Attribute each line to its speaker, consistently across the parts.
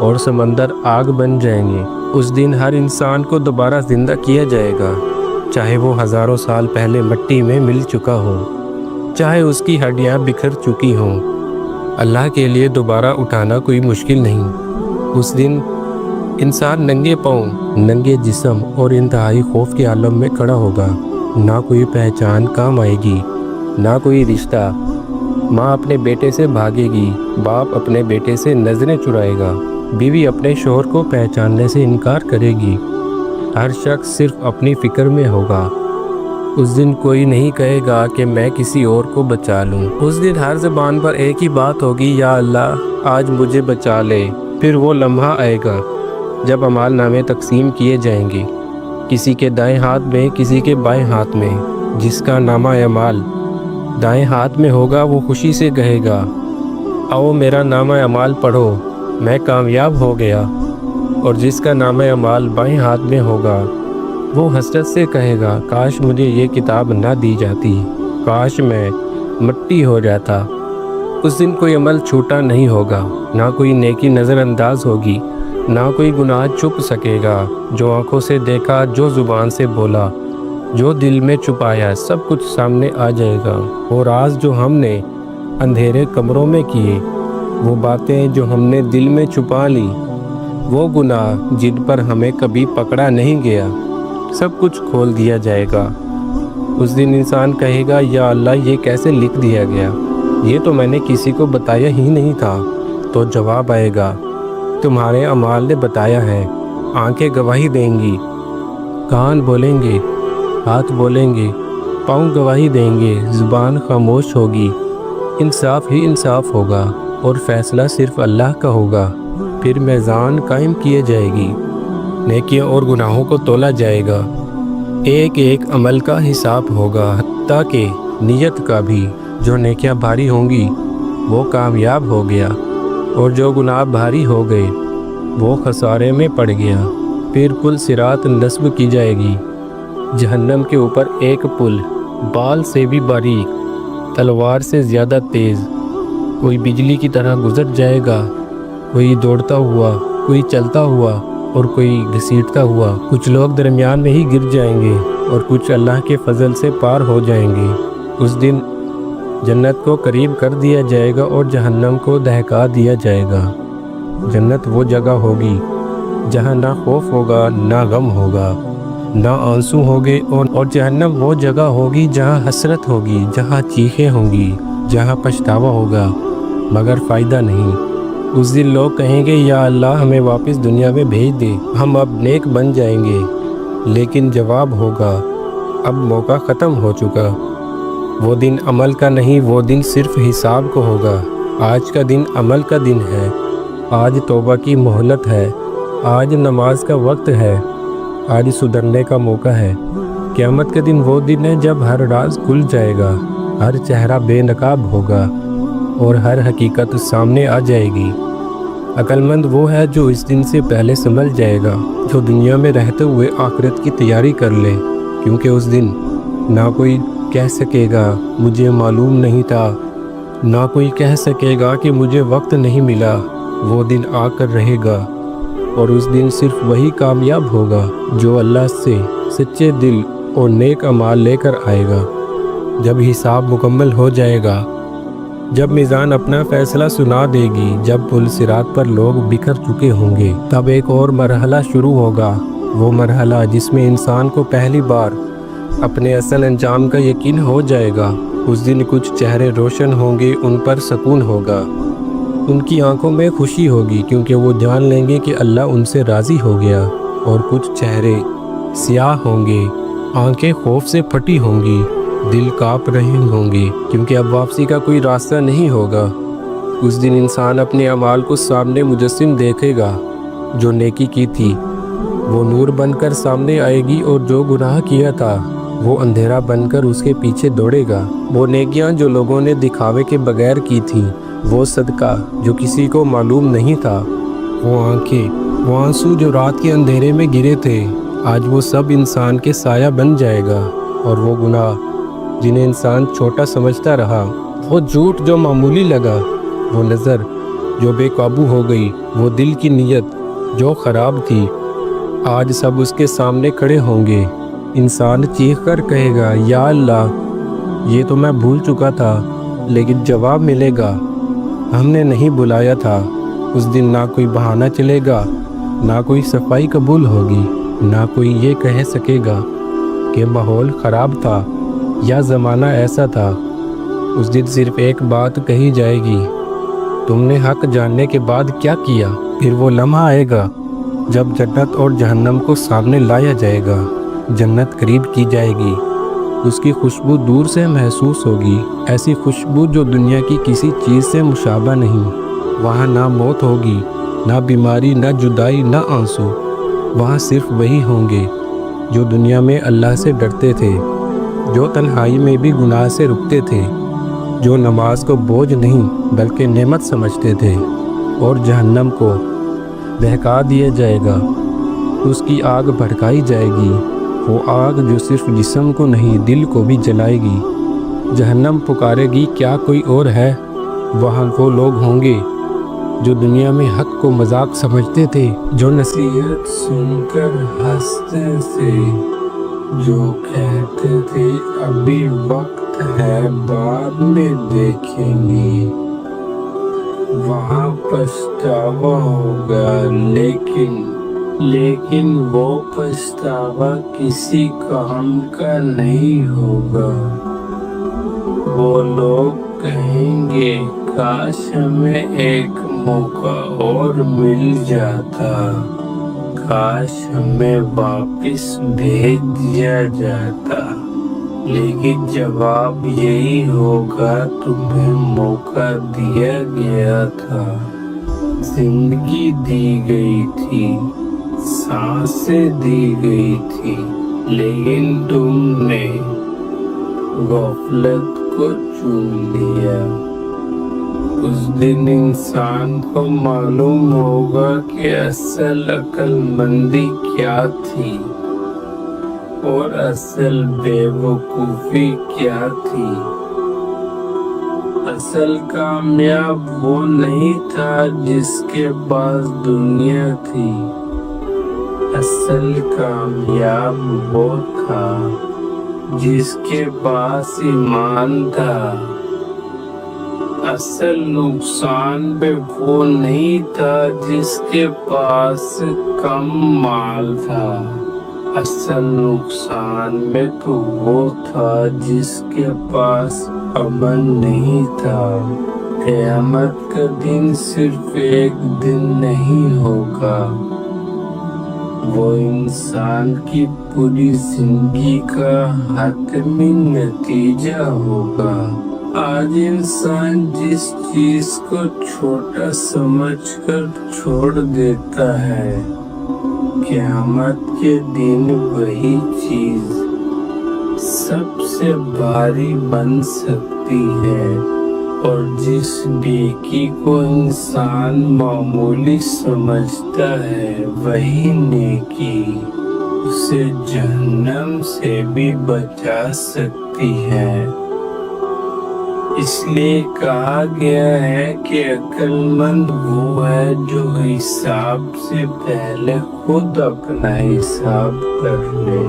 Speaker 1: اور سمندر آگ بن جائیں گے۔ اس دن ہر انسان کو دوبارہ زندہ کیا جائے گا، چاہے وہ ہزاروں سال پہلے مٹی میں مل چکا ہو، چاہے اس کی ہڈیاں بکھر چکی ہوں۔ اللہ کے لیے دوبارہ اٹھانا کوئی مشکل نہیں۔ اس دن انسان ننگے پاؤں، ننگے جسم اور انتہائی خوف کے عالم میں کھڑا ہوگا۔ نہ کوئی پہچان کام آئے گی، نہ کوئی رشتہ۔ ماں اپنے بیٹے سے بھاگے گی، باپ اپنے بیٹے سے نظریں چرائے گا، بیوی اپنے شوہر کو پہچاننے سے انکار کرے گی۔ ہر شخص صرف اپنی فکر میں ہوگا۔ اس دن کوئی نہیں کہے گا کہ میں کسی اور کو بچا لوں۔ اس دن ہر زبان پر ایک ہی بات ہوگی، یا اللہ آج مجھے بچا لے۔ پھر وہ لمحہ آئے گا جب اعمال نامے تقسیم کیے جائیں گے، کسی کے دائیں ہاتھ میں، کسی کے بائیں ہاتھ میں۔ جس کا نامہ اعمال دائیں ہاتھ میں ہوگا وہ خوشی سے کہے گا، آؤ میرا نامہ اعمال پڑھو، میں کامیاب ہو گیا۔ اور جس کا نامہ اعمال بائیں ہاتھ میں ہوگا وہ حسرت سے کہے گا، کاش مجھے یہ کتاب نہ دی جاتی، کاش میں مٹی ہو جاتا۔ اس دن کوئی عمل چھوٹا نہیں ہوگا، نہ کوئی نیکی نظر انداز ہوگی، نہ کوئی گناہ چھپ سکے گا۔ جو آنکھوں سے دیکھا، جو زبان سے بولا، جو دل میں چھپایا، سب کچھ سامنے آ جائے گا۔ وہ راز جو ہم نے اندھیرے کمروں میں کیے، وہ باتیں جو ہم نے دل میں چھپا لی، وہ گناہ جن پر ہمیں کبھی پکڑا نہیں گیا، سب کچھ کھول دیا جائے گا۔ اس دن انسان کہے گا، یا اللہ یہ کیسے لکھ دیا گیا، یہ تو میں نے کسی کو بتایا ہی نہیں تھا۔ تو جواب آئے گا، تمہارے اعمال نے بتایا ہے۔ آنکھیں گواہی دیں گی، کان بولیں گے، ہاتھ بولیں گے، پاؤں گواہی دیں گے، زبان خاموش ہوگی۔ انصاف ہی انصاف ہوگا اور فیصلہ صرف اللہ کا ہوگا۔ پھر میزان قائم کیے جائے گی، نیکیوں اور گناہوں کو تولا جائے گا۔ ایک ایک عمل کا حساب ہوگا، حتیٰ کہ نیت کا بھی۔ جو نیکیاں بھاری ہوں گی وہ کامیاب ہو گیا، اور جو گناہ بھاری ہو گئے وہ خسارے میں پڑ گیا۔ پھر پل صراط نصب کی جائے گی، جہنم کے اوپر ایک پل، بال سے بھی باریک، تلوار سے زیادہ تیز۔ کوئی بجلی کی طرح گزر جائے گا، کوئی دوڑتا ہوا، کوئی چلتا ہوا اور کوئی گھسیٹتا ہوا۔ کچھ لوگ درمیان میں ہی گر جائیں گے اور کچھ اللہ کے فضل سے پار ہو جائیں گے۔ اس دن جنت کو قریب کر دیا جائے گا اور جہنم کو دہکا دیا جائے گا۔ جنت وہ جگہ ہوگی جہاں نہ خوف ہوگا، نہ غم ہوگا، نہ آنسو ہوگے، اور جہنم وہ جگہ ہوگی جہاں حسرت ہوگی، جہاں چیخیں ہوں گی، جہاں پچھتاوا ہوگا مگر فائدہ نہیں۔ اس دن لوگ کہیں گے، یا اللہ ہمیں واپس دنیا میں بھیج دے، ہم اب نیک بن جائیں گے۔ لیکن جواب ہوگا، اب موقع ختم ہو چکا۔ وہ دن عمل کا نہیں، وہ دن صرف حساب کو ہوگا۔ آج کا دن عمل کا دن ہے، آج توبہ کی مہلت ہے، آج نماز کا وقت ہے، آج سدھرنے کا موقع ہے۔ قیامت کا دن وہ دن ہے جب ہر راز کھل جائے گا، ہر چہرہ بے نقاب ہوگا اور ہر حقیقت سامنے آ جائے گی۔ عقل مند وہ ہے جو اس دن سے پہلے سنبھل جائے گا، جو دنیا میں رہتے ہوئے آخرت کی تیاری کر لے، کیونکہ اس دن نہ کوئی کہہ سکے گا مجھے معلوم نہیں تھا، نہ کوئی کہہ سکے گا کہ مجھے وقت نہیں ملا۔ وہ دن آ کر رہے گا، اور اس دن صرف وہی کامیاب ہوگا جو اللہ سے سچے دل اور نیک اعمال لے کر آئے گا۔ جب حساب مکمل ہو جائے گا، جب میزان اپنا فیصلہ سنا دے گی، جب پل صراط پر لوگ بکھر چکے ہوں گے، تب ایک اور مرحلہ شروع ہوگا، وہ مرحلہ جس میں انسان کو پہلی بار اپنے اصل انجام کا یقین ہو جائے گا۔ اس دن کچھ چہرے روشن ہوں گے، ان پر سکون ہوگا، ان کی آنکھوں میں خوشی ہوگی کیونکہ وہ جان لیں گے کہ اللہ ان سے راضی ہو گیا، اور کچھ چہرے سیاہ ہوں گے، آنکھیں خوف سے پھٹی ہوں گی، دل کانپ رہے ہوں گے کیونکہ اب واپسی کا کوئی راستہ نہیں ہوگا۔ اس دن انسان اپنے اعمال کو سامنے مجسم دیکھے گا، جو نیکی کی تھی وہ نور بن کر سامنے آئے گی، اور جو گناہ کیا تھا وہ اندھیرا بن کر اس کے پیچھے دوڑے گا۔ وہ نیکیاں جو لوگوں نے دکھاوے کے بغیر کی تھیں، وہ صدقہ جو کسی کو معلوم نہیں تھا، وہ آنکھیں، وہ آنسو جو رات کے اندھیرے میں گرے تھے، آج وہ سب انسان کے سایہ بن جائے گا۔ اور وہ گناہ جنہیں انسان چھوٹا سمجھتا رہا، وہ جھوٹ جو معمولی لگا، وہ نظر جو بے قابو ہو گئی، وہ دل کی نیت جو خراب تھی، آج سب اس کے سامنے کھڑے ہوں گے۔ انسان چیخ کر کہے گا، یا اللہ، یہ تو میں بھول چکا تھا، لیکن جواب ملے گا، ہم نے نہیں بلایا تھا۔ اس دن نہ کوئی بہانہ چلے گا، نہ کوئی صفائی قبول ہوگی، نہ کوئی یہ کہہ سکے گا کہ ماحول خراب تھا یا زمانہ ایسا تھا۔ اس دن صرف ایک بات کہی جائے گی، تم نے حق جاننے کے بعد کیا کیا؟ پھر وہ لمحہ آئے گا جب جنت اور جہنم کو سامنے لایا جائے گا۔ جنت قریب کی جائے گی، اس کی خوشبو دور سے محسوس ہوگی، ایسی خوشبو جو دنیا کی کسی چیز سے مشابہ نہیں۔ وہاں نہ موت ہوگی، نہ بیماری، نہ جدائی، نہ آنسو۔ وہاں صرف وہی ہوں گے جو دنیا میں اللہ سے ڈرتے تھے، جو تنہائی میں بھی گناہ سے رکتے تھے، جو نماز کو بوجھ نہیں بلکہ نعمت سمجھتے تھے۔ اور جہنم کو بہکا دیا جائے گا، اس کی آگ بھڑکائی جائے گی، وہ آگ جو صرف جسم کو نہیں دل کو بھی جلائے گی۔ جہنم پکارے گی، کیا کوئی اور ہے؟ وہاں وہ لوگ ہوں گے جو دنیا میں حق کو مذاق سمجھتے تھے، جو نصیحت سن کر ہنستے تھے، جو کہتے تھے ابھی وقت ہے بعد میں دیکھیں گے۔ وہاں پچھتاوا ہوگا، لیکن وہ پچھتاوا کسی کام کا نہیں ہوگا۔ وہ لوگ کہیں گے، کاش ہمیں ایک موقع اور مل جاتا، کاش ہمیں واپس بھیج دیا جاتا۔ لیکن جواب یہی ہوگا، تمہیں موقع دیا گیا تھا، زندگی دی گئی تھی، سانسیں دی گئی تھی، لیکن تم نے غفلت کو چن لیا۔ اس دن انسان کو معلوم ہوگا کہ اصل عقل مندی کیا تھی اور اصل بے وقوفی کیا تھی۔ اصل کامیاب وہ نہیں تھا جس کے پاس دنیا تھی، اصل کامیاب وہ تھا جس کے پاس ایمان تھا۔ اصل نقصان پہ وہ نہیں تھا جس کے پاس کم مال تھا، اصل نقصان میں تو وہ تھا جس کے پاس امن نہیں تھا۔ قیامت کا دن صرف ایک دن نہیں ہوگا، وہ انسان کی پوری زندگی کا حتمی نتیجہ ہوگا۔ آج انسان جس چیز کو چھوٹا سمجھ کر چھوڑ دیتا ہے، قیامت کے دن وہی چیز سب سے بھاری بن سکتی ہے۔ اور جس نیکی کو انسان معمولی سمجھتا ہے، وہی نیکی اسے جہنم سے بھی بچا سکتی ہے۔ اس لیے کہا گیا ہے کہ عقل مند وہ ہے جو حساب سے پہلے خود اپنا حساب کر لے،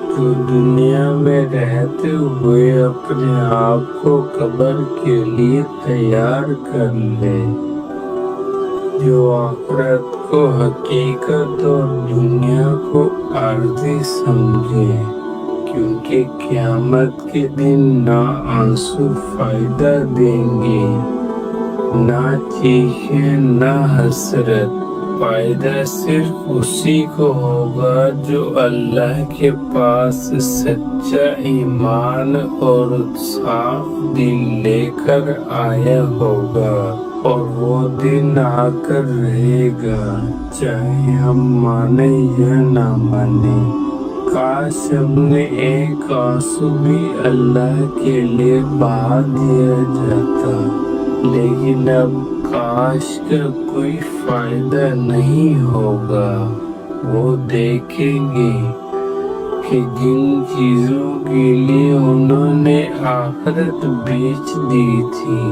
Speaker 1: جو دنیا میں رہتے ہوئے اپنے آپ کو قبر کے لیے تیار کر لے، جو آخرت کو حقیقت اور دنیا کو عارضی سمجھے، کیونکہ قیامت کے دن نہ آنسو فائدہ دیں گے، نہ چیخیں، نہ حسرت۔ فائدہ صرف اسی کو ہوگا جو اللہ کے پاس سچا ایمان اور صاف دل لے کر آیا ہوگا، اور وہ دن آ کر رہے گا، چاہے ہم مانیں یا نہ مانیں۔ کاش ہم نے ایک آنسو بھی اللہ کے لیے بہا دیا جاتا، لیکن اب کاش کا کوئی فائدہ نہیں ہوگا۔ وہ دیکھیں گے کہ جن چیزوں کے لیے انہوں نے آخرت بیچ دی تھی،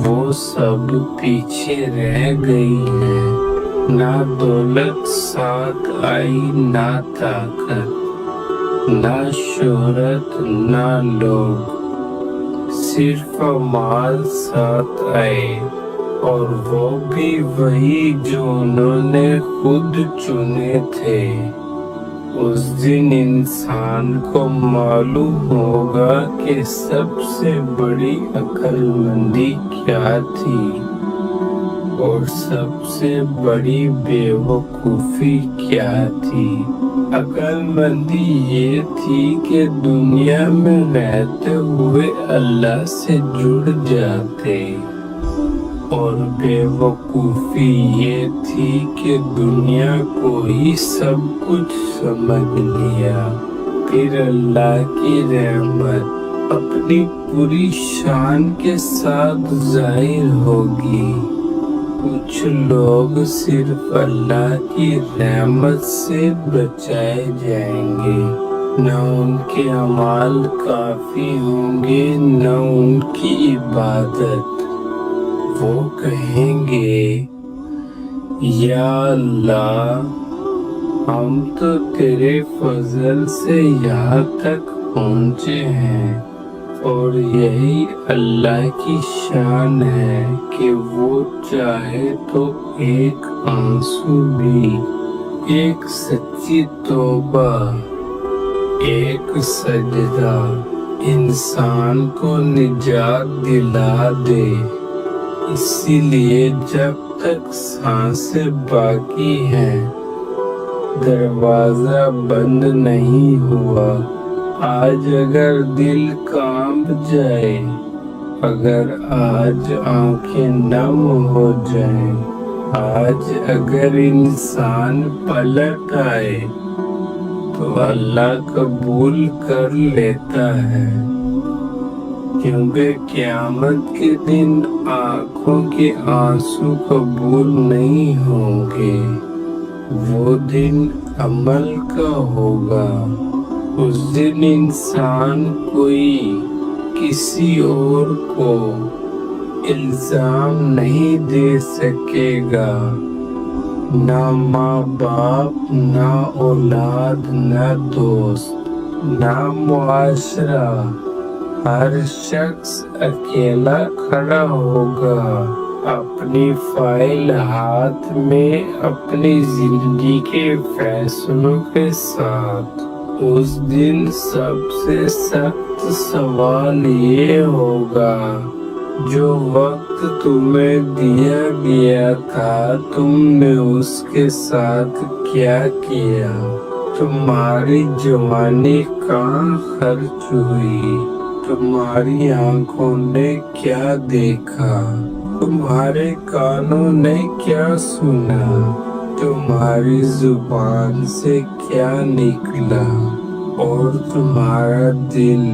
Speaker 1: وہ سب پیچھے رہ گئی ہے، نہ دولت ساتھ آئی، نہ طاقت، نہ شہرت، نہ لوگ، صرف مال ساتھ آئے، اور وہ بھی وہی جو انہوں نے خود چنے تھے۔ اس دن انسان کو معلوم ہوگا کہ سب سے بڑی عقل مندی کیا تھی اور سب سے بڑی بے وقوفی کیا تھی۔ عقل مندی یہ تھی کہ دنیا میں رہتے ہوئے اللہ سے جڑ جاتے، اور بے وقوفی یہ تھی کہ دنیا کو ہی سب کچھ سمجھ لیا، پھر اللہ کی رحمت اپنی پوری شان کے ساتھ ظاہر ہوگی۔ کچھ لوگ صرف اللہ کی رحمت سے بچائے جائیں گے، نہ ان کے اعمال کافی ہوں گے، نہ ان کی عبادت۔ وہ کہیں گے، یا اللہ، ہم تو تیرے فضل سے یہاں تک پہنچے ہیں، اور یہی اللہ کی شان ہے کہ وہ چاہے تو ایک آنسو بھی، ایک سچی توبہ، ایک سجدہ انسان کو نجات دلا دے۔ اسی لیے جب تک سانسیں باقی ہیں، دروازہ بند نہیں ہوا۔ آج اگر دل کانپ جائے، اگر آج آنکھیں نم ہو جائیں، آج اگر انسان پلٹ آئے تو اللہ قبول کر لیتا ہے، کیونکہ قیامت کے دن آنکھوں کے آنسو قبول نہیں ہوں گے۔ وہ دن عمل کا ہوگا۔ اس دن انسان کوئی کسی اور کو الزام نہیں دے سکے گا، نہ ماں باپ، نہ اولاد، نہ دوست، نہ معاشرہ۔ ہر شخص اکیلا کھڑا ہوگا اپنی فائل ہاتھ میں، اپنی زندگی کے فیصلوں کے ساتھ۔ اس دن سب سے سخت سوال یہ ہوگا، جو وقت تمہیں دیا گیا تھا تم نے اس کے ساتھ کیا کیا؟ تمہاری جوانی کہاں خرچ ہوئی؟ تمہاری آنکھوں نے کیا دیکھا؟ تمہارے کانوں نے کیا سنا؟ تمہاری زبان سے کیا نکلا؟ اور تمہارا دل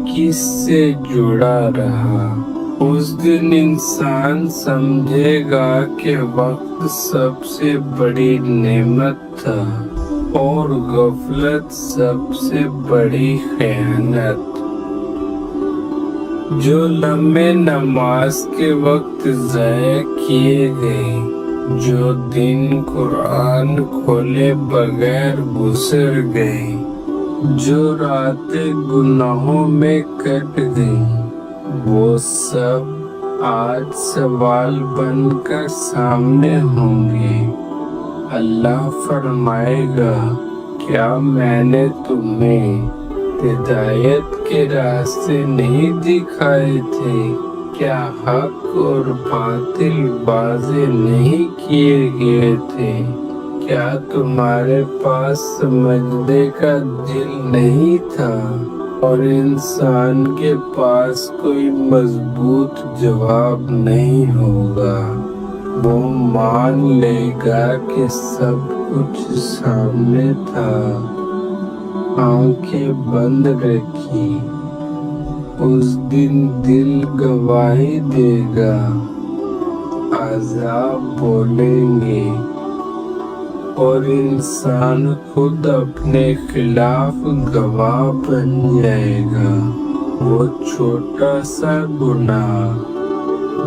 Speaker 1: کس سے جڑا رہا؟ اس دن انسان سمجھے گا کہ وقت سب سے بڑی نعمت تھا، اور غفلت سب سے بڑی خیانت۔ جو لمحے نماز کے وقت ضائع کیے گئے، جو دن قرآن کھولے بغیر گزر گئے، جو راتیں گناہوں میں کٹ گئیں، وہ سب آج سوال بن کر سامنے ہوں گے۔ اللہ فرمائے گا، کیا میں نے تمہیں ہدایت کے راستے نہیں دکھائے تھے؟ کیا حق اور باطل واضح نہیں کیے گئے تھے؟ کیا تمہارے پاس سمجھنے کا دل نہیں تھا؟ اور انسان کے پاس کوئی مضبوط جواب نہیں ہوگا۔ وہ مان لے گا کہ سب کچھ سامنے تھا، آنکھیں بند رکھی۔ اس دن دل گواہی دے گا، اعضاء بولیں گے، اور انسان خود اپنے خلاف گواہ بن جائے گا۔ وہ چھوٹا سا گناہ